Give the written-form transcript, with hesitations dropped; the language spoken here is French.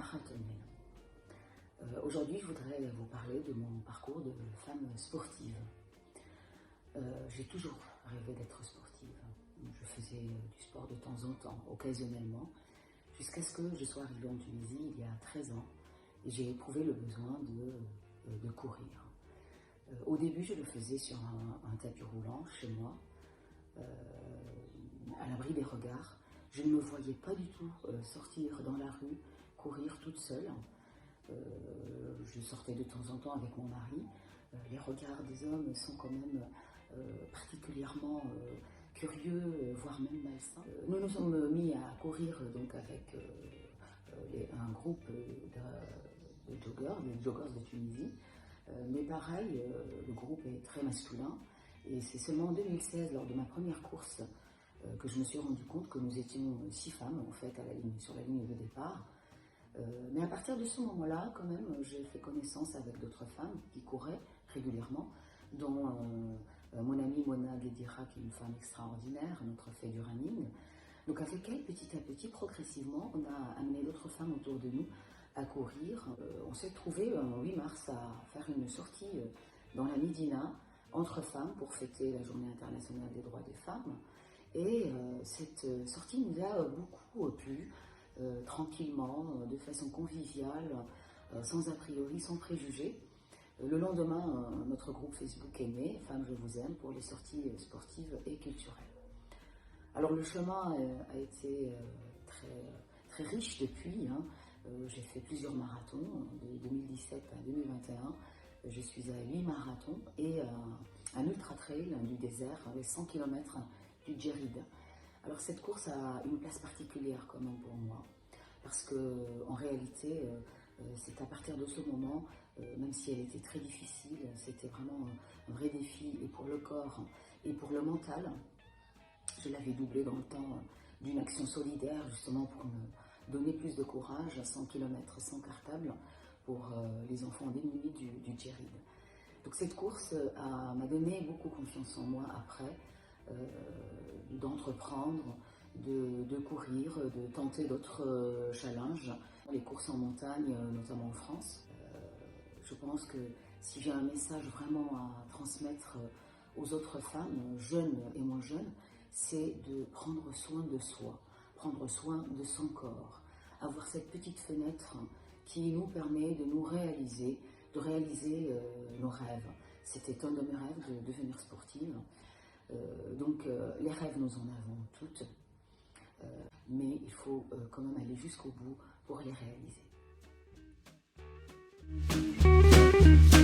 marathonienne. Aujourd'hui, je voudrais vous parler de mon parcours de femme sportive. J'ai toujours rêvé d'être sportive. Je faisais du sport de temps en temps, occasionnellement, jusqu'à ce que je sois arrivée en Tunisie il y a 13 ans et j'ai éprouvé le besoin de courir. Au début, je le faisais sur un tapis roulant chez moi, à l'abri des regards. Je ne me voyais pas du tout sortir dans la rue, courir toute seule. Je sortais de temps en temps avec mon mari. Les regards des hommes sont quand même particulièrement curieux, voire même malsains. Nous nous sommes mis à courir donc avec un groupe de joggers de Tunisie. Mais pareil, le groupe est très masculin. Et c'est seulement en 2016, lors de ma première course, que je me suis rendu compte que nous étions 6 femmes en fait sur la ligne de départ. Mais à partir de ce moment-là, quand même, j'ai fait connaissance avec d'autres femmes qui couraient régulièrement, dont mon amie Mona Guedira, qui est une femme extraordinaire, notre fait du running. Donc avec elle, petit à petit, progressivement, on a amené d'autres femmes autour de nous à courir. On s'est trouvé en 8 mars à faire une sortie dans la Médina entre femmes pour fêter la Journée internationale des droits des femmes. Et cette sortie nous a beaucoup plu. Tranquillement, de façon conviviale, sans a priori, sans préjugés. Le lendemain, notre groupe Facebook est né, Femmes je vous aime, pour les sorties sportives et culturelles. Alors le chemin a été très riche depuis. J'ai fait plusieurs marathons, de 2017 à 2021. Je suis à 8 marathons et un ultra-trail du désert, les 100 km du Djerid. Alors cette course a une place particulière quand même pour moi, parce que en réalité, c'est à partir de ce moment, même si elle était très difficile, c'était vraiment un vrai défi, et pour le corps et pour le mental. Je l'avais doublé dans le temps d'une action solidaire, justement pour me donner plus de courage, à 100 km sans cartable, pour les enfants démunis du Djerid. Donc cette course m'a donné beaucoup confiance en moi après, d'entreprendre, de courir, de tenter d'autres challenges, les courses en montagne, notamment en France. Je pense que si j'ai un message vraiment à transmettre aux autres femmes, jeunes et moins jeunes, c'est de prendre soin de soi, prendre soin de son corps, avoir cette petite fenêtre qui nous permet de nous réaliser, de réaliser nos rêves. C'était un de mes rêves de devenir sportive. Donc les rêves, nous en avons toutes, mais il faut quand même aller jusqu'au bout pour les réaliser.